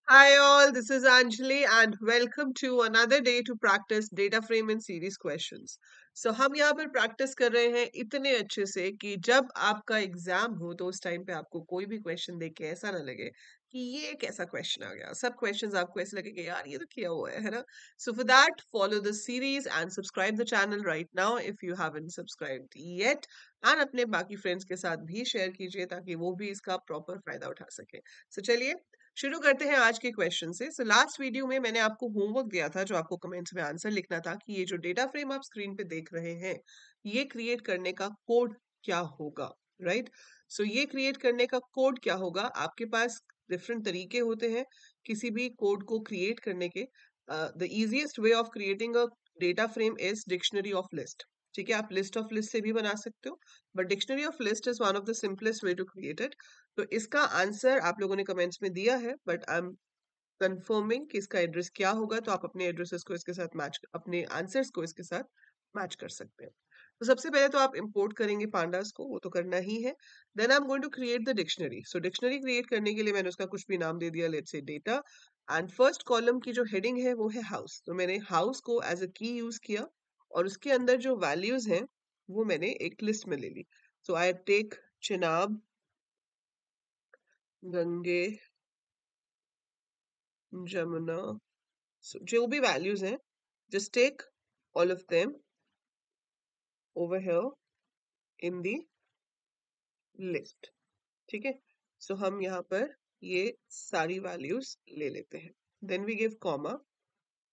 Hi all, this is Anjali and welcome to another day to practice data frame and series questions. So हम यहाँ पर practice कर रहे हैं इतने अच्छे से कि जब आपका एग्जाम हो तो उस टाइम पे आपको कोई भी क्वेश्चन देख के ऐसा ना लगे कि ये कैसा क्वेश्चन आ गया। सब क्वेश्चंस आपको ऐसे लगे कि यार ये तो किया हुआ है ना। So for that, follow the series and subscribe the channel right now if you haven't subscribed yet. and अपने बाकी फ्रेंड्स के साथ भी शेयर कीजिए ताकि वो भी इसका प्रॉपर फायदा उठा सके। So चलिए शुरू करते हैं आज के क्वेश्चन से। सो लास्ट वीडियो में मैंने आपको होमवर्क दिया था जो आपको कमेंट्स में आंसर लिखना था कि ये जो डेटा फ्रेम आप स्क्रीन पे देख रहे हैं ये क्रिएट करने का कोड क्या होगा, राइट। सो ये क्रिएट करने का कोड क्या होगा, आपके पास डिफरेंट तरीके होते हैं किसी भी कोड को क्रिएट करने के। The easiest way of creating a data frame is dictionary of list. ठीक है, आप लिस्ट ऑफ लिस्ट से भी बना सकते हो, but dictionary of list is one of the simplest way to create it. तो इसका आंसर आप लोगों ने कमेंट्स में दिया है, बट आई एम कंफर्मिंग कि इसका एड्रेस क्या होगा, तो आप अपने एड्रेसेस को इसके साथ मैच, अपने आंसर्स को इसके साथ मैच कर सकते हैं। तो सबसे पहले तो आप इंपोर्ट करेंगे पांडास को, वो तो करना ही है। Then I am going to create the dictionary. So dictionary create करने के लिए मैंने उसका कुछ भी नाम दे दिया, let's say data. And first column की जो हेडिंग है वो है हाउस, तो मैंने हाउस को एज अ की यूज किया और उसके अंदर जो वैल्यूज हैं वो मैंने एक लिस्ट में ले ली। सो आई टेक चिनाब, गंगे, जमुना, जो भी वैल्यूज हैं, just take all of them over here in the list। ठीक है, सो हम यहाँ पर ये सारी वैल्यूज ले लेते हैं। Then we give comma,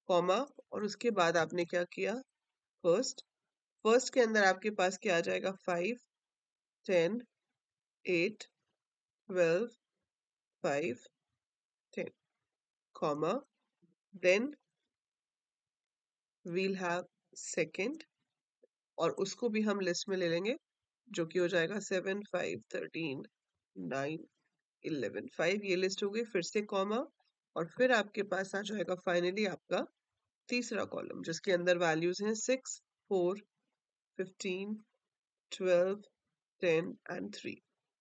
comma, और उसके बाद आपने क्या किया, फर्स्ट, फर्स्ट के अंदर आपके पास क्या आ जाएगा, 5, 10, 8, 12, 5, 10, comma, then we'll have second, और उसको भी हम लिस्ट में ले लेंगे जो कि हो जाएगा 7, 5, 13, 9, 11, 5, ये लिस्ट हो गई। फिर से कॉमा, और फिर आपके पास आ जाएगा फाइनली आपका तीसरा कॉलम जिसके अंदर वैल्यूज हैं 6, 4, 15, 12, 10 एंड 3।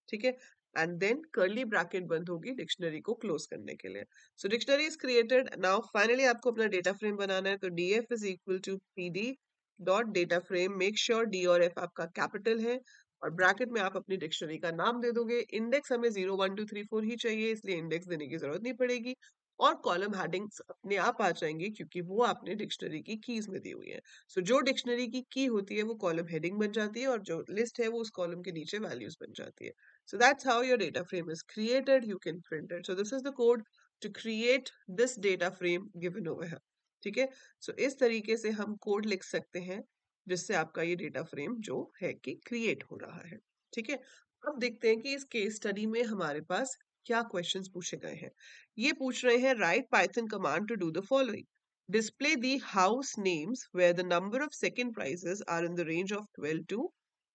ठीक है, एंड देन कर्ली ब्रैकेट बंद होगी डिक्शनरी को क्लोज करने के लिए। So dictionary is created. Now finally आपको अपना डेटा फ्रेम बनाना है, तो df is equal to pd dot data frame. Make sure d और f आपका कैपिटल है, और ब्रैकेट में आप अपनी डिक्शनरी का नाम दे दोगे। इंडेक्स हमें 0, 1, 2, 3, 4 ही चाहिए, इसलिए इंडेक्स देने की जरूरत नहीं पड़ेगी, और कॉलम हेडिंग्स अपने आप आ जाएंगे क्योंकि वो आपने डिक्शनरी की कीज में दी हुई है। सो जो डिक्शनरी की की होती है वो कॉलम हेडिंग बन जाती है, और जो लिस्ट है वो उस कॉलम के नीचे वैल्यूज बन जाती है। So that's how your data frame is created. You can print it. So this is the code to create this data frame given over here. ठीक है, सो इस तरीके से हम कोड लिख सकते हैं जिससे आपका ये डेटा फ्रेम जो है कि क्रिएट हो रहा है। ठीक है, अब देखते हैं कि इस केस स्टडी में हमारे पास क्या क्वेश्चंस पूछे गए हैं। ये पूछ रहे हैं, write Python command to do the following. Display the house names where the number of second prizes are in the range of 12 to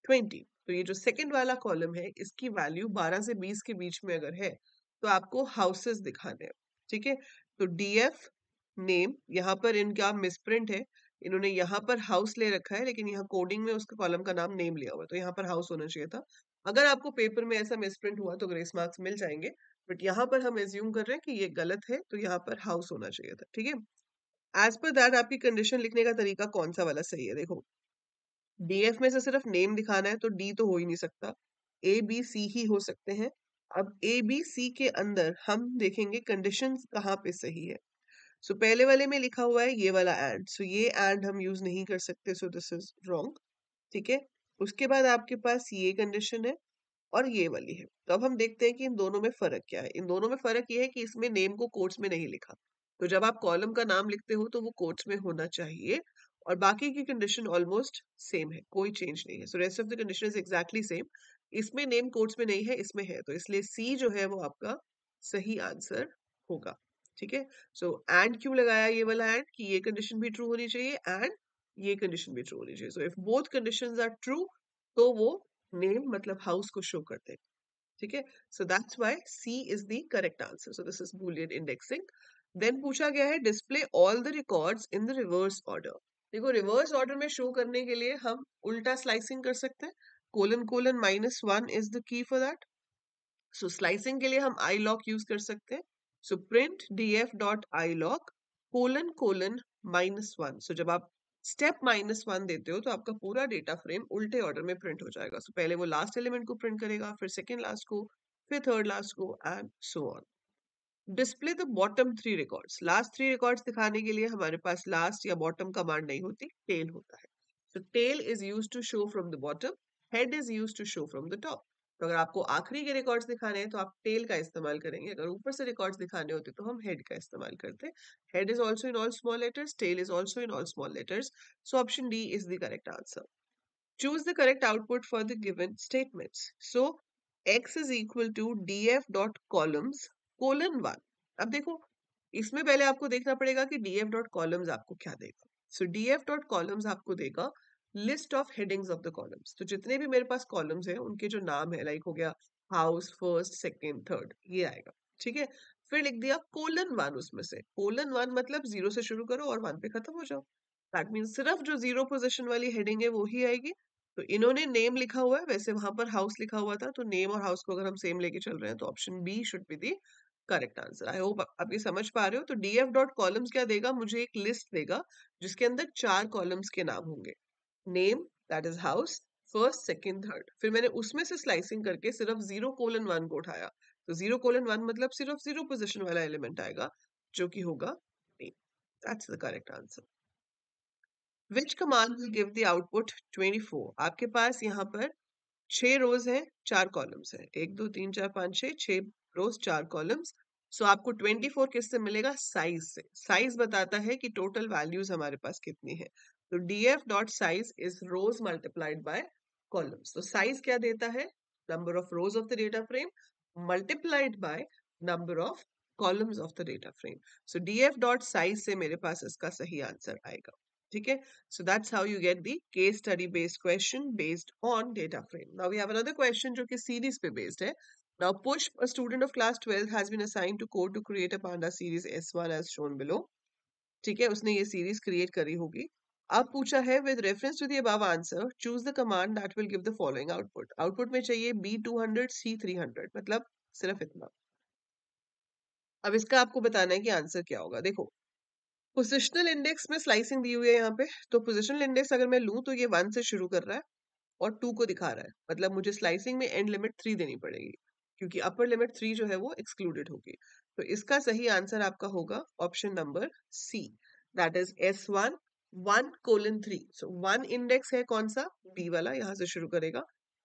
20। तो ये जो सेकंड वाला कॉलम है इसकी वैल्यू 12 से 20 के बीच में अगर है तो आपको हाउसेस दिखाने हैं। ठीक है, तो डीएफ नेम, यहाँ पर इनका मिसप्रिंट है, इन्होंने यहाँ पर हाउस ले रखा है लेकिन यहाँ कोडिंग में उसका कॉलम का नाम नेम लिया हुआ है, तो यहाँ पर हाउस होना चाहिए था। अगर आपको पेपर में ऐसा मिसप्रिंट हुआ तो ग्रेस मार्क्स मिल जाएंगे, बट यहाँ पर हम एज्यूम कर रहे हैं कि ये गलत है, तो यहाँ पर हाउस होना चाहिए था। ठीक है, एज पर दैट आपकी कंडीशन लिखने का तरीका कौन सा वाला सही है, देखो डीएफ में से सिर्फ नेम दिखाना है तो डी तो हो ही नहीं सकता, ए बी सी ही हो सकते हैं। अब ए बी सी के अंदर हम देखेंगे कंडीशन कहाँ पे सही है। सो पहले वाले में लिखा हुआ है ये वाला एंड, सो ये एंड हम यूज नहीं कर सकते, सो दिस इज रॉन्ग। ठीक है, उसके बाद आपके पास ये कंडीशन है और ये वाली है। तो अब हम देखते हैं कि इन दोनों में फर्क क्या है। इन दोनों में फर्क ये है कि इसमें नेम को कोट्स में नहीं लिखा, तो जब आप कॉलम का नाम लिखते हो तो वो कोट्स में होना चाहिए, और बाकी की कंडीशन ऑलमोस्ट सेम है, कोई चेंज नहीं है। So rest of the condition is exactly same. इसमें नेम कोट्स में नहीं है, इसमें है, तो इसलिए सी जो है वो आपका सही आंसर होगा। ठीक है, सो एंड क्यों लगाया ये वाला एंड, कि ये कंडीशन भी ट्रू होनी चाहिए एंड ये कंडीशन भी ट्रू होनी चाहिए। So if both conditions are true तो वो नेम मतलब हाउस को शो करते हैं। ठीक है, so that's why C is the correct answer. So this is Boolean indexing. Then पूछा गया है, display all the records in the reverse order. देखो रिवर्स ऑर्डर में शो करने के लिए हम उल्टा स्लाइसिंग कर सकते हैं, colon colon -1 is the key for that. So slicing के लिए हम आई लॉक यूज कर सकते हैं, सो प्रिंट df.ilog ::(-1). सो जब आप स्टेप -1 देते हो तो आपका पूरा डेटा फ्रेम उल्टे ऑर्डर में प्रिंट हो जाएगा। सो पहले वो लास्ट एलिमेंट को प्रिंट करेगा, फिर सेकेंड लास्ट को, फिर थर्ड लास्ट को, and so on. Display the bottom 3 records. Last 3 records दिखाने के लिए हमारे पास लास्ट या बॉटम कमांड नहीं होती, टेल होता है। So tail is used to show from the bottom, head is used to show from the top. तो अगर आपको आखिरी के रिकॉर्ड्स दिखाने हैं तो आप टेल का इस्तेमाल करेंगे, अगर ऊपर से रिकॉर्ड्स दिखाने होते तो हम हेड का इस्तेमाल करते हैं। Head is also in all small letters, tail is also in all small letters. So option D is the correct answer. Choose the correct output for the given statements. So x is equal to df dot columns colon 1. अब देखो इसमें पहले आपको देखना पड़ेगा कि df dot columns आपको क्या देगा। So df dot columns आपको देगा list of headings of the columns. तो जितने भी मेरे पास कॉलम्स हैं उनके जो नाम है, लाइक हो गया हाउस, फर्स्ट, सेकेंड, थर्ड, ये आएगा। ठीक है, फिर लिख दिया कोलन 1, उसमें से कोलन 1 मतलब 0 से शुरू करो और 1 पे खत्म हो जाओ। दैट मीन्स सिर्फ जो 0 पोजीशन वाली हेडिंग है वो ही आएगी। तो इन्होंने नेम लिखा हुआ है, वैसे वहां पर हाउस लिखा हुआ था, तो नेम और हाउस को अगर हम सेम लेके चल रहे हैं तो option B should be the correct answer. I hope आप ये समझ पा रहे हो। तो डीएफ डॉट कॉलम्स क्या देगा, मुझे एक लिस्ट देगा जिसके अंदर 4 कॉलम्स के नाम होंगे। Name, that is house, first, second, third. फिर मैंने उसमें से स्लाइसिंग करके सिर्फ 0:1 को उठाया। तो 0:1 मतलब सिर्फ 0 पोजिशन वाला एलिमेंट आएगा, जो कि होगा name. That's the correct answer. Which command will give the output 24? आपके पास यहाँ पर 6 रोज हैं, 4 कॉलम्स हैं, 1 2 3 4 5 6 रोज 4 कॉलम्स। सो आपको 24 किससे मिलेगा? साइज से। साइज बताता है कि टोटल वैल्यूज हमारे पास कितनी है। तो df dot size is rows multiplied by columns. तो साइज क्या देता है? Number of rows of the data frame multiplied by number of columns of the data frame. So df dot size से मेरे पास इसका सही आंसर आएगा। ठीक है, so that's how you get the case study based question based on data frame. Now we have another question जो कि series पे based है। Now Push, a student of class 12, has been assigned to code to create a panda series S1 as shown below. ठीक है, उसने ये series create करी होगी। अब पूछा है with reference to the above answer, choose the command that will give the following output. Output में चाहिए B200 C300, मतलब सिर्फ इतना। अब इसका आपको बताना है कि आंसर क्या होगा। देखो पोजिशनल इंडेक्स में स्लाइसिंग दी हुई है यहाँ पे, तो पोजिशनल इंडेक्स अगर मैं लूं तो ये 1 से शुरू कर रहा है और 2 को दिखा रहा है, मतलब मुझे स्लाइसिंग में एंड लिमिट 3 देनी पड़ेगी, क्योंकि अपर लिमिट 3 जो है वो एक्सक्लूडेड होगी। तो इसका सही आंसर आपका होगा option number C, that is S1 1:3। So 1 index है कौन सा? बी वाला, यहाँ से शुरू करेगा।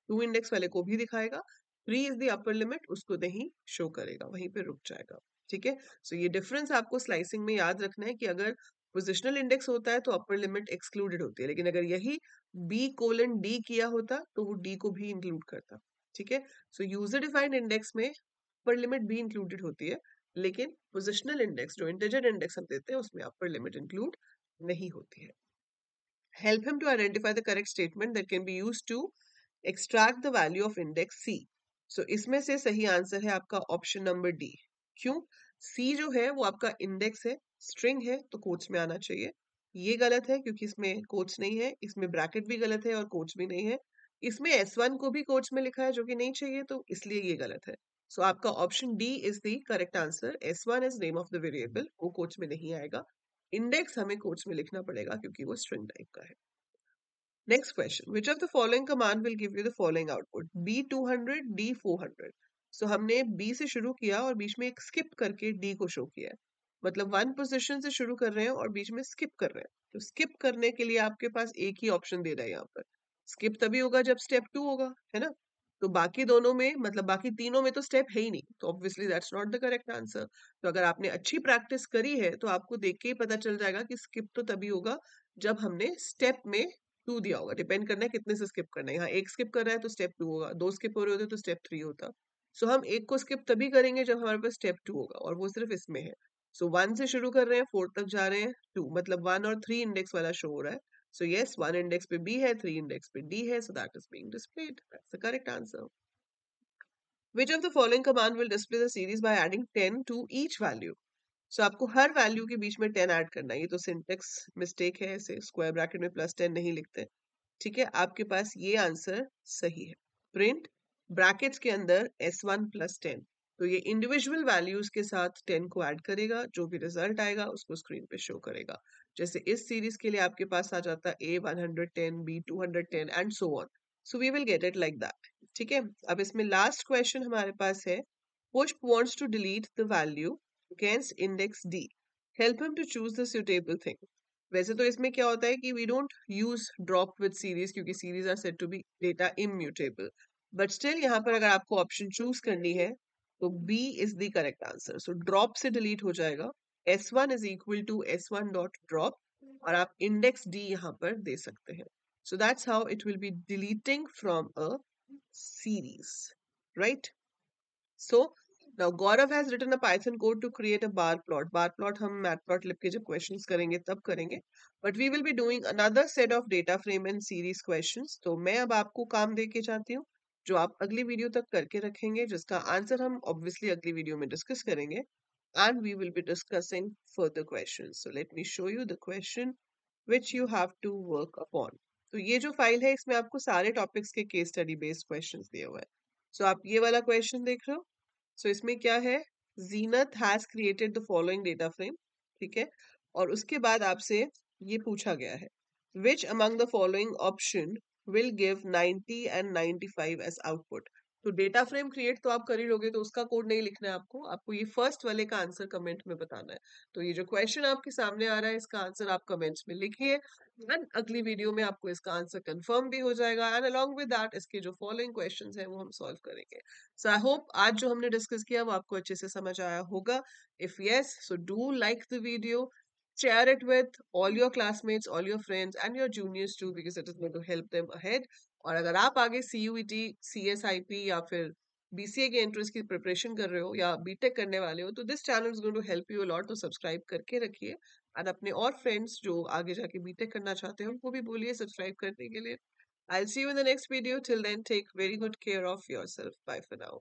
2 इंडेक्स वाले को भी दिखाएगा, 3 इज द अपर लिमिट, उसको नहीं शो करेगा, वहीं पे रुक जाएगा। ठीक है, सो ये डिफरेंस आपको स्लाइसिंग में याद रखना है कि अगर पोजिशनल इंडेक्स होता है तो अपर लिमिट एक्सक्लूडेड होती है, लेकिन अगर यही B:D किया होता तो वो D को भी इंक्लूड करता। ठीक है, सो यूजर डिफाइंड इंडेक्स में अपर लिमिट भी इंक्लूडेड होती है, लेकिन पोजिशनल इंडेक्स जो इंटीजर इंडेक्स हम देते हैं उसमें अपर लिमिट इंक्लूड नहीं होती है। Help him to identify the correct statement that can be used to extract the value of index C. So इसमें से सही आंसर है आपका ऑप्शन नंबर डी। क्यों? C जो है वो आपका इंडेक्स है, स्ट्रिंग है, तो कोट्स में आना चाहिए। ये गलत है क्योंकि इसमें कोट्स नहीं है, इसमें ब्रैकेट भी गलत है और कोट्स भी नहीं है। इसमें S1 को भी कोट्स में लिखा है जो कि नहीं चाहिए, तो इसलिए ये गलत है। सो आपका option D is the correct answer. S1 is name of the variable, वो कोट्स में नहीं आएगा। इंडेक्स हमें कोट्स में लिखना पड़ेगा क्योंकि वो स्ट्रिंग टाइप का है। Next question, which of the following command will give you the following output? B200 D400। सो हमने B से शुरू किया और बीच में एक स्किप करके D को शो किया है, मतलब 1 पोजीशन से शुरू कर रहे हैं और बीच में स्किप कर रहे हैं। तो स्किप करने के लिए आपके पास एक ही ऑप्शन दे रहा है यहाँ पर। स्किप तभी होगा जब स्टेप 2 होगा, है ना? तो बाकी दोनों में, मतलब बाकी तीनों में तो स्टेप है ही नहीं, तो obviously that's not the correct answer. तो अगर आपने अच्छी प्रैक्टिस करी है तो आपको देख के ही पता चल जाएगा कि स्किप तो तभी होगा जब हमने स्टेप में 2 दिया होगा। डिपेंड करना है कितने से स्किप करना है। यहाँ 1 स्किप कर रहा है तो स्टेप 2 होगा, 2 स्किप हो रहे होते तो स्टेप 3 होता। सो हम 1 को स्किप तभी करेंगे जब हमारे पास स्टेप 2 होगा, और वो सिर्फ इसमें है। सो 1 से शुरू कर रहे हैं, 4 तक जा रहे हैं, 2 मतलब 1 और 3 इंडेक्स वाला शो हो रहा है। सो यस, 1 इंडेक्स पे B है, 3 इंडेक्स पे D है, so that is being displayed. That's the correct answer. Which of the following command will display the series by adding 10 to each value? So आपको हर value के बीच में 10 add करना है। ये तो सिंटेक्स मिस्टेक है, ऐसे स्क्वायर ब्रैकेट में +10 नहीं लिखते। ठीक है, आपके पास ये आंसर सही है। प्रिंट ब्रैकेट्स के अंदर S1 + 10। तो ये इंडिविजुअल वैल्यूज के साथ 10 को ऐड करेगा, जो भी रिजल्ट आएगा उसको स्क्रीन पे शो करेगा। जैसे इस सीरीज के लिए आपके पास आ जाता है A 110, B 210 and so on. So we will get it like that. ठीक है, अब इसमें लास्ट क्वेश्चन हमारे पास है, पुष्प wants to delete the value against index D. Help him to choose the suitable thing. वैसे तो इसमें क्या होता है कि we don't use drop with series, क्योंकि series are said to be data immutable, but still यहाँ पर अगर आपको ऑप्शन चूज करनी है तो B is the correct answer. So drop से डिलीट हो जाएगा, S1 is equal to S1 dot drop, और आप इंडेक्स डी यहाँ पर दे सकते हैं। So that's how it will be deleting from a series, right? So now Gaurav has written a Python code to create a bar plot. Bar plot हम matplotlib के जब questions करेंगे तब करेंगे, but we will be doing another set of data frame and series questions. तो मैं अब आपको काम दे के जाती हूँ, जो आप अगली वीडियो तक करके रखेंगे, जिसका आंसर हम obviously अगली वीडियो में डिस्कस करेंगे, and we will be discussing further questions. So let me show you the question which you have to work upon. तो ये जो फाइल है इसमें आपको सारे टॉपिक्स के केस स्टडी बेस्ड क्वेश्चंस दिए हुए हैं। सो आप ये वाला क्वेश्चन देख रहे हो। सो इसमें क्या है, Zeenat has created the following data frame, ठीक है, और उसके बाद आपसे ये पूछा गया है, which among the following option will give 90 and 95 as output. तो डेटा फ्रेम क्रिएट तो आप कर ही लोगे, तो उसका कोड नहीं लिखना है आपको, आपको ये फर्स्ट वाले का आंसर कमेंट में बताना है। तो ये जो क्वेश्चन आपके सामने आ रहा है इसका आंसर आप कमेंट्स में लिखिए, एंड अगली वीडियो में आपको इसका आंसर कंफर्म भी हो जाएगा, एंड अलोंग विद दैट इसके जो फॉलोइंग क्वेश्चंस हैं वो हम सॉल्व करेंगे। सो आई होप आज जो हमने डिस्कस किया वो आपको अच्छे से समझ आया होगा। If yes, so do like the video, share it with all your classmates, all your friends and your juniors too, because it is going to help them ahead. और अगर आप आगे CUET, CSIP या फिर BCA के entrance की preparation कर रहे हो या बीटेक करने वाले हो, तो this channel is going to help you a lot, तो सब्सक्राइब करके रखिए, और अपने और फ्रेंड्स जो आगे जाके बीटेक करना चाहते हैं उनको भी बोलिए सब्सक्राइब करने के लिए। I'll see you in the next video. Till then, take very good care of yourself. Bye for now.